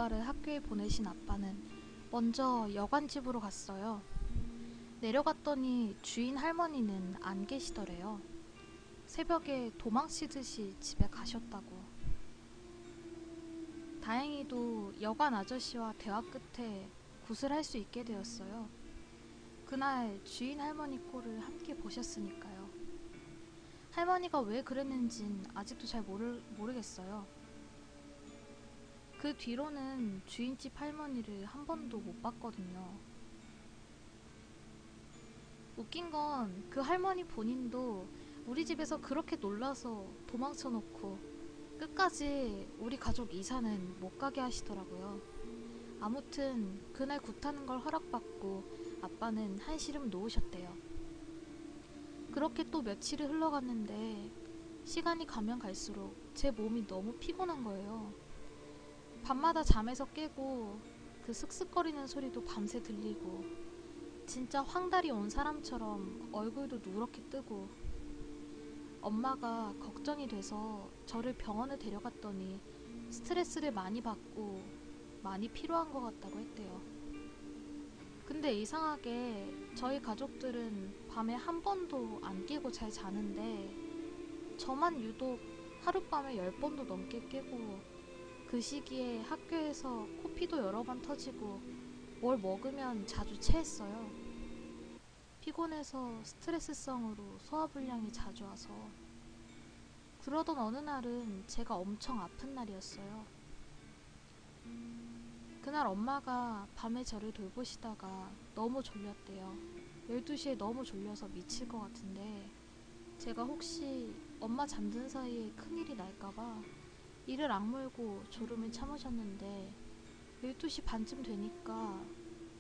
아빠를 학교에 보내신 아빠는 먼저 여관집으로 갔어요. 내려갔더니 주인 할머니는 안 계시더래요. 새벽에 도망치듯이 집에 가셨다고. 다행히도 여관 아저씨와 대화 끝에 구슬할 수 있게 되었어요. 그날 주인 할머니 꼴을 함께 보셨으니까요. 할머니가 왜 그랬는진 아직도 잘 모르겠어요. 그 뒤로는 주인집 할머니를 한 번도 못 봤거든요. 웃긴 건 그 할머니 본인도 우리 집에서 그렇게 놀라서 도망쳐 놓고 끝까지 우리 가족 이사는 못 가게 하시더라고요. 아무튼 그날 굿하는 걸 허락받고 아빠는 한시름 놓으셨대요. 그렇게 또 며칠이 흘러갔는데 시간이 가면 갈수록 제 몸이 너무 피곤한 거예요. 밤마다 잠에서 깨고 그 슥슥거리는 소리도 밤새 들리고 진짜 황달이 온 사람처럼 얼굴도 누렇게 뜨고 엄마가 걱정이 돼서 저를 병원에 데려갔더니 스트레스를 많이 받고 많이 필요한 것 같다고 했대요. 근데 이상하게 저희 가족들은 밤에 한 번도 안 깨고 잘 자는데 저만 유독 하룻밤에 10번도 넘게 깨고 그 시기에 학교에서 코피도 여러 번 터지고 뭘 먹으면 자주 체했어요. 피곤해서 스트레스성으로 소화불량이 자주 와서. 그러던 어느 날은 제가 엄청 아픈 날이었어요. 그날 엄마가 밤에 저를 돌보시다가 너무 졸렸대요. 12시에 너무 졸려서 미칠 것 같은데 제가 혹시 엄마 잠든 사이에 큰일이 날까봐 이를 악물고 졸음을 참으셨는데 12시 반쯤 되니까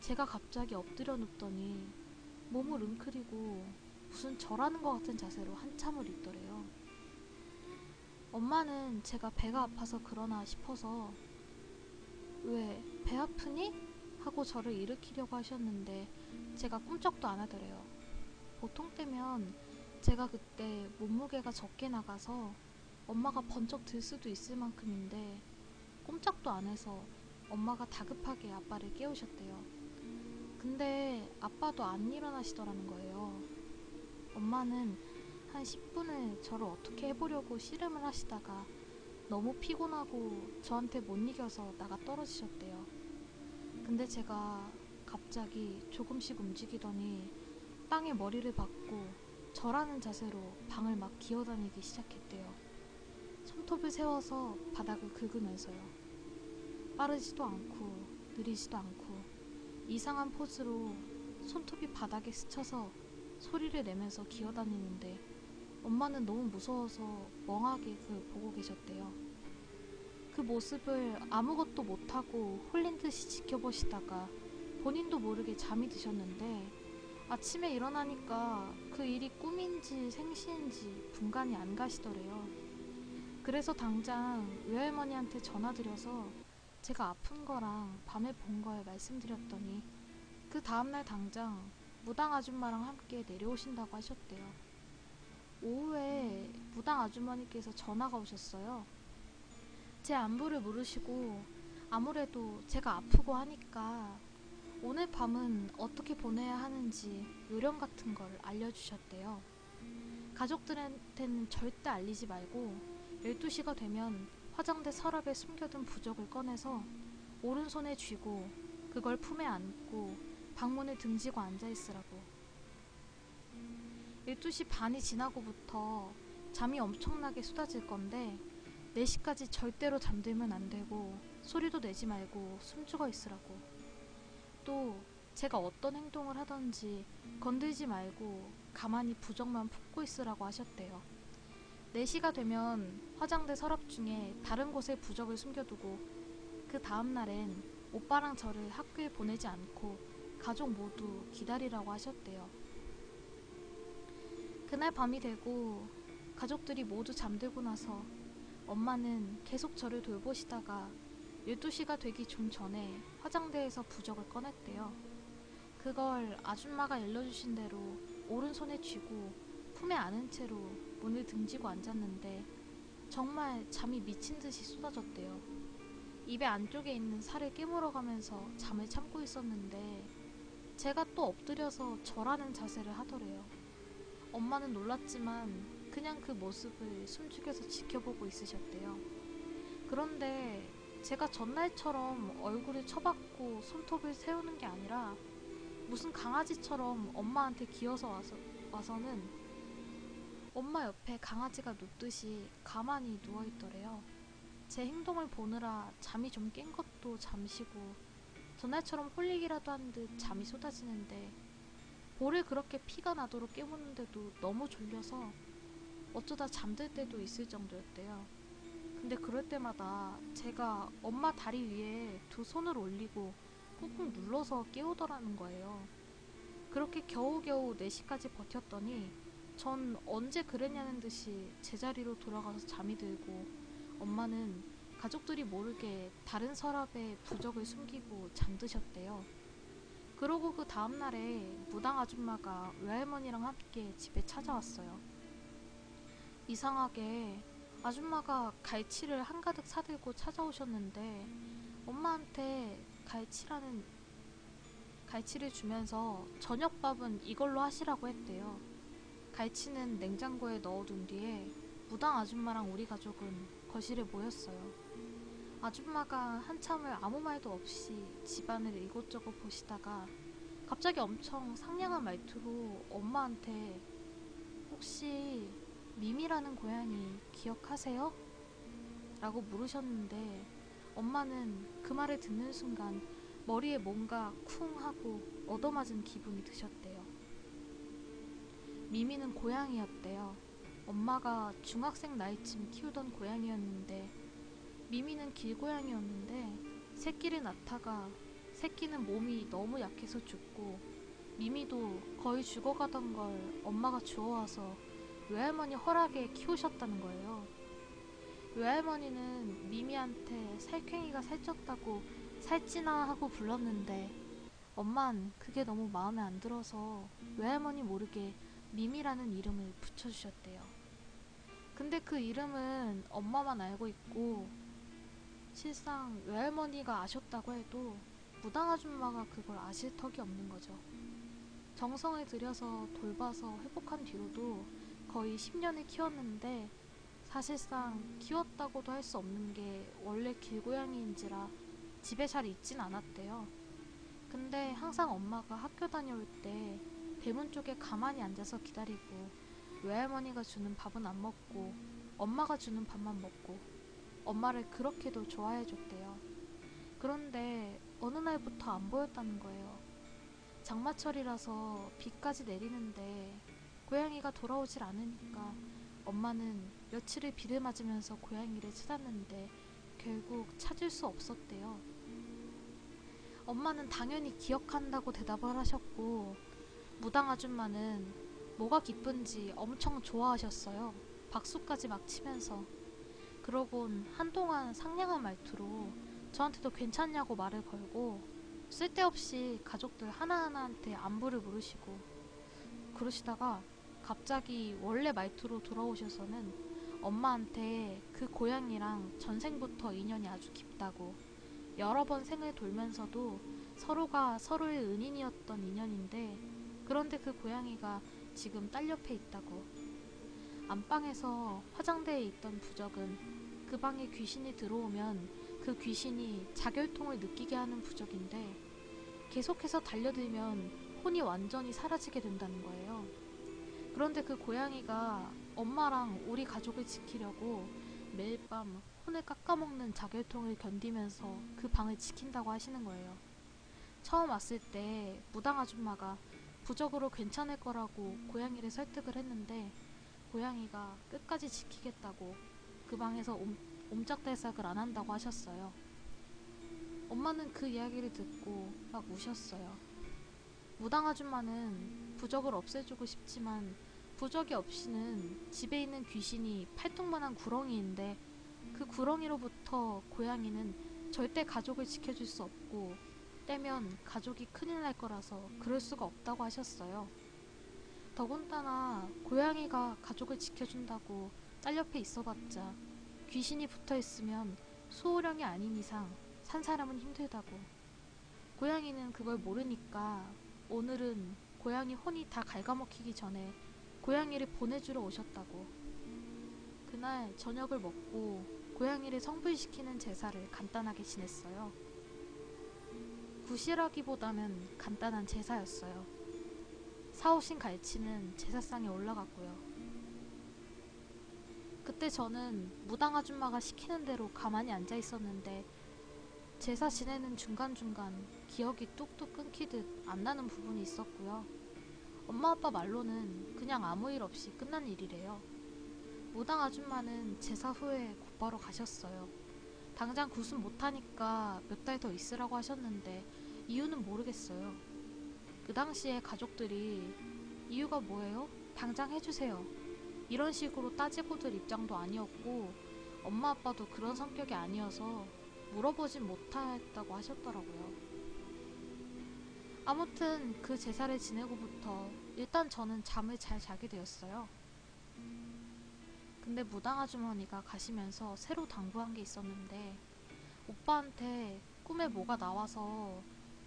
제가 갑자기 엎드려 눕더니 몸을 웅크리고 무슨 절하는 것 같은 자세로 한참을 있더래요. 엄마는 제가 배가 아파서 그러나 싶어서 왜 배 아프니? 하고 저를 일으키려고 하셨는데 제가 꿈쩍도 안 하더래요. 보통 때면 제가 그때 몸무게가 적게 나가서 엄마가 번쩍 들 수도 있을 만큼인데 꼼짝도 안 해서 엄마가 다급하게 아빠를 깨우셨대요. 근데 아빠도 안 일어나시더라는 거예요. 엄마는 한 10분을 저를 어떻게 해보려고 씨름을 하시다가 너무 피곤하고 저한테 못 이겨서 나가 떨어지셨대요. 근데 제가 갑자기 조금씩 움직이더니 땅에 머리를 박고 절하는 자세로 방을 막 기어다니기 시작했대요. 손톱을 세워서 바닥을 긁으면서요. 빠르지도 않고 느리지도 않고 이상한 포즈로 손톱이 바닥에 스쳐서 소리를 내면서 기어다니는데 엄마는 너무 무서워서 멍하게 그걸 보고 계셨대요. 그 모습을 아무것도 못하고 홀린 듯이 지켜보시다가 본인도 모르게 잠이 드셨는데 아침에 일어나니까 그 일이 꿈인지 생시인지 분간이 안 가시더래요. 그래서 당장 외할머니한테 전화드려서 제가 아픈 거랑 밤에 본 걸 말씀드렸더니 그 다음날 당장 무당 아줌마랑 함께 내려오신다고 하셨대요. 오후에 무당 아주머니께서 전화가 오셨어요. 제 안부를 물으시고 아무래도 제가 아프고 하니까 오늘 밤은 어떻게 보내야 하는지 요령 같은 걸 알려주셨대요. 가족들한테는 절대 알리지 말고 12시가 되면 화장대 서랍에 숨겨둔 부적을 꺼내서 오른손에 쥐고 그걸 품에 안고 방문을 등지고 앉아있으라고. 12시 반이 지나고부터 잠이 엄청나게 쏟아질 건데 4시까지 절대로 잠들면 안 되고 소리도 내지 말고 숨죽어 있으라고. 또 제가 어떤 행동을 하던지 건들지 말고 가만히 부적만 품고 있으라고 하셨대요. 4시가 되면 화장대 서랍 중에 다른 곳에 부적을 숨겨두고 그 다음날엔 오빠랑 저를 학교에 보내지 않고 가족 모두 기다리라고 하셨대요. 그날 밤이 되고 가족들이 모두 잠들고 나서 엄마는 계속 저를 돌보시다가 12시가 되기 좀 전에 화장대에서 부적을 꺼냈대요. 그걸 아줌마가 일러주신 대로 오른손에 쥐고 품에 안은 채로 문을 등지고 앉았는데 정말 잠이 미친 듯이 쏟아졌대요. 입에 안쪽에 있는 살을 깨물어가면서 잠을 참고 있었는데 제가 또 엎드려서 절하는 자세를 하더래요. 엄마는 놀랐지만 그냥 그 모습을 숨죽여서 지켜보고 있으셨대요. 그런데 제가 전날처럼 얼굴을 쳐박고 손톱을 세우는 게 아니라 무슨 강아지처럼 엄마한테 기어서 와서는 엄마 옆에 강아지가 눕듯이 가만히 누워있더래요. 제 행동을 보느라 잠이 좀 깬 것도 잠시고 전날처럼 홀리기라도 한 듯 잠이 쏟아지는데 볼을 그렇게 피가 나도록 깨무는데도 너무 졸려서 어쩌다 잠들 때도 있을 정도였대요. 근데 그럴 때마다 제가 엄마 다리 위에 두 손을 올리고 꾹꾹 눌러서 깨우더라는 거예요. 그렇게 겨우겨우 4시까지 버텼더니 전 언제 그랬냐는 듯이 제자리로 돌아가서 잠이 들고 엄마는 가족들이 모르게 다른 서랍에 부적을 숨기고 잠드셨대요. 그러고 그 다음날에 무당 아줌마가 외할머니랑 함께 집에 찾아왔어요. 이상하게 아줌마가 갈치를 한가득 사들고 찾아오셨는데 엄마한테 갈치를 주면서 저녁밥은 이걸로 하시라고 했대요. 갈치는 냉장고에 넣어둔 뒤에 무당 아줌마랑 우리 가족은 거실에 모였어요. 아줌마가 한참을 아무 말도 없이 집안을 이곳저곳 보시다가 갑자기 엄청 상냥한 말투로 엄마한테 혹시 미미라는 고양이 기억하세요? 라고 물으셨는데 엄마는 그 말을 듣는 순간 머리에 뭔가 쿵 하고 얻어맞은 기분이 드셨대요. 미미는 고양이였대요. 엄마가 중학생 나이쯤 키우던 고양이였는데 미미는 길고양이였는데 새끼를 낳다가 새끼는 몸이 너무 약해서 죽고 미미도 거의 죽어가던 걸 엄마가 주워와서 외할머니 허락에 키우셨다는 거예요. 외할머니는 미미한테 살쾡이가 살쪘다고 살찌나 하고 불렀는데 엄만 그게 너무 마음에 안 들어서 외할머니 모르게 미미라는 이름을 붙여주셨대요. 근데 그 이름은 엄마만 알고 있고 실상 외할머니가 아셨다고 해도 무당 아줌마가 그걸 아실 턱이 없는 거죠. 정성을 들여서 돌봐서 회복한 뒤로도 거의 10년을 키웠는데 사실상 키웠다고도 할 수 없는 게 원래 길고양이인지라 집에 잘 있진 않았대요. 근데 항상 엄마가 학교 다녀올 때 대문 쪽에 가만히 앉아서 기다리고 외할머니가 주는 밥은 안 먹고 엄마가 주는 밥만 먹고 엄마를 그렇게도 좋아해줬대요. 그런데 어느 날부터 안 보였다는 거예요. 장마철이라서 비까지 내리는데 고양이가 돌아오질 않으니까 엄마는 며칠을 비를 맞으면서 고양이를 찾았는데 결국 찾을 수 없었대요. 엄마는 당연히 기억한다고 대답을 하셨고 무당 아줌마는 뭐가 기쁜지 엄청 좋아하셨어요. 박수까지 막 치면서. 그러곤 한동안 상냥한 말투로 저한테도 괜찮냐고 말을 걸고 쓸데없이 가족들 하나하나한테 안부를 물으시고 그러시다가 갑자기 원래 말투로 돌아오셔서는 엄마한테 그 고양이랑 전생부터 인연이 아주 깊다고 여러 번 생을 돌면서도 서로가 서로의 은인이었던 인연인데 그런데 그 고양이가 지금 딸 옆에 있다고 안방에서 화장대에 있던 부적은 그 방에 귀신이 들어오면 그 귀신이 자결통을 느끼게 하는 부적인데 계속해서 달려들면 혼이 완전히 사라지게 된다는 거예요. 그런데 그 고양이가 엄마랑 우리 가족을 지키려고 매일 밤 혼을 깎아먹는 자결통을 견디면서 그 방을 지킨다고 하시는 거예요. 처음 왔을 때 무당 아줌마가 부적으로 괜찮을 거라고 고양이를 설득을 했는데 고양이가 끝까지 지키겠다고 그 방에서 옴짝달싹을 안 한다고 하셨어요. 엄마는 그 이야기를 듣고 막 우셨어요. 무당 아줌마는 부적을 없애주고 싶지만 부적이 없이는 집에 있는 귀신이 팔뚝만한 구렁이인데 그 구렁이로부터 고양이는 절대 가족을 지켜줄 수 없고 떼면 가족이 큰일 날 거라서 그럴 수가 없다고 하셨어요. 더군다나 고양이가 가족을 지켜준다고 딸 옆에 있어봤자 귀신이 붙어있으면 수호령이 아닌 이상 산 사람은 힘들다고. 고양이는 그걸 모르니까 오늘은 고양이 혼이 다 갉아먹히기 전에 고양이를 보내주러 오셨다고. 그날 저녁을 먹고 고양이를 성불시키는 제사를 간단하게 지냈어요. 구실하기보다는 간단한 제사였어요. 사오신 갈치는 제사상에 올라갔고요. 그때 저는 무당 아줌마가 시키는 대로 가만히 앉아 있었는데 제사 지내는 중간중간 기억이 뚝뚝 끊기듯 안 나는 부분이 있었고요. 엄마 아빠 말로는 그냥 아무 일 없이 끝난 일이래요. 무당 아줌마는 제사 후에 곧바로 가셨어요. 당장 구순 못하니까 몇 달 더 있으라고 하셨는데 이유는 모르겠어요. 그 당시에 가족들이 이유가 뭐예요? 당장 해주세요. 이런 식으로 따지고 들 입장도 아니었고 엄마 아빠도 그런 성격이 아니어서 물어보진 못했다고 하셨더라고요. 아무튼 그 제사를 지내고부터 일단 저는 잠을 잘 자게 되었어요. 근데 무당 아주머니가 가시면서 새로 당부한 게 있었는데 오빠한테 꿈에 뭐가 나와서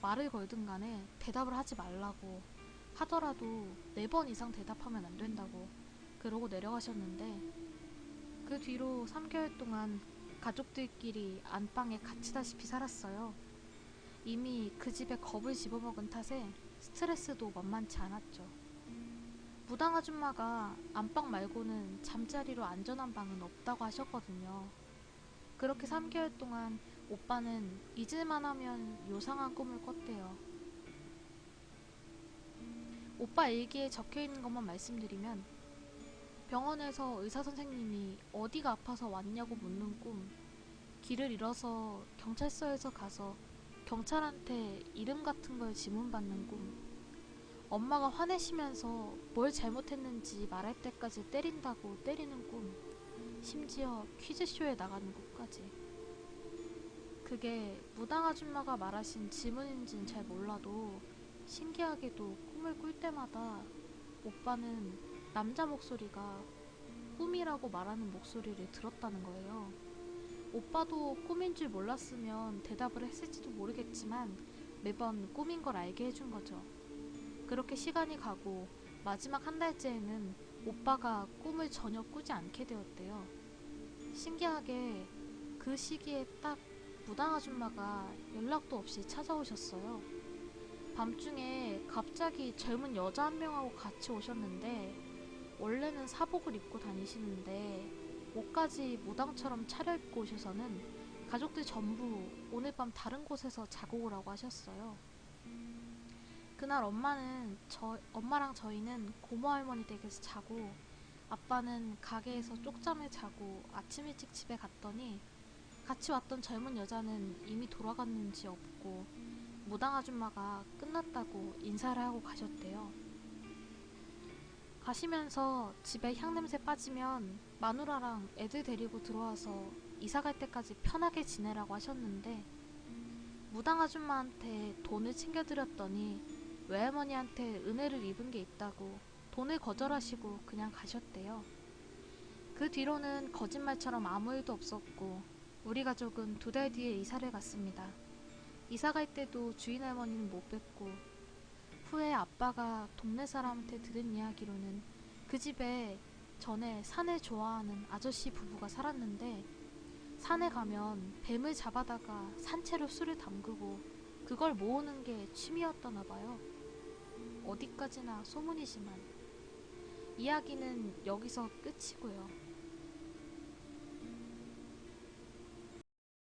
말을 걸든 간에 대답을 하지 말라고, 하더라도 4번 이상 대답하면 안 된다고 그러고 내려가셨는데 그 뒤로 3개월 동안 가족들끼리 안방에 갇히다시피 살았어요. 이미 그 집에 겁을 집어먹은 탓에 스트레스도 만만치 않았죠. 무당 아줌마가 안방 말고는 잠자리로 안전한 방은 없다고 하셨거든요. 그렇게 3개월 동안 오빠는 잊을만 하면 요상한 꿈을 꿨대요. 오빠 일기에 적혀있는 것만 말씀드리면 병원에서 의사선생님이 어디가 아파서 왔냐고 묻는 꿈, 길을 잃어서 경찰서에서 가서 경찰한테 이름 같은 걸 지문받는 꿈, 엄마가 화내시면서 뭘 잘못했는지 말할 때까지 때린다고 때리는 꿈, 심지어 퀴즈쇼에 나가는 꿈까지. 그게 무당 아줌마가 말하신 지문인지는 잘 몰라도 신기하게도 꿈을 꿀 때마다 오빠는 남자 목소리가 꿈이라고 말하는 목소리를 들었다는 거예요. 오빠도 꿈인 줄 몰랐으면 대답을 했을지도 모르겠지만 매번 꿈인 걸 알게 해준 거죠. 그렇게 시간이 가고 마지막 한 달째에는 오빠가 꿈을 전혀 꾸지 않게 되었대요. 신기하게 그 시기에 딱 무당 아줌마가 연락도 없이 찾아오셨어요. 밤중에 갑자기 젊은 여자 한 명하고 같이 오셨는데 원래는 사복을 입고 다니시는데 옷까지 무당처럼 차려입고 오셔서는 가족들 전부 오늘 밤 다른 곳에서 자고 오라고 하셨어요. 그날 엄마랑 저희는 고모 할머니 댁에서 자고 아빠는 가게에서 쪽잠을 자고 아침 일찍 집에 갔더니 같이 왔던 젊은 여자는 이미 돌아갔는지 없고 무당 아줌마가 끝났다고 인사를 하고 가셨대요. 가시면서 집에 향냄새 빠지면 마누라랑 애들 데리고 들어와서 이사 갈 때까지 편하게 지내라고 하셨는데 무당 아줌마한테 돈을 챙겨드렸더니 외할머니한테 은혜를 입은 게 있다고 돈을 거절하시고 그냥 가셨대요. 그 뒤로는 거짓말처럼 아무 일도 없었고 우리 가족은 2달 뒤에 이사를 갔습니다. 이사 갈 때도 주인 할머니는 못 뵙고 후에 아빠가 동네 사람한테 들은 이야기로는 그 집에 전에 산을 좋아하는 아저씨 부부가 살았는데 산에 가면 뱀을 잡아다가 산채로 술을 담그고 그걸 모으는 게 취미였다나 봐요. 어디까지나 소문이지만 이야기는 여기서 끝이고요.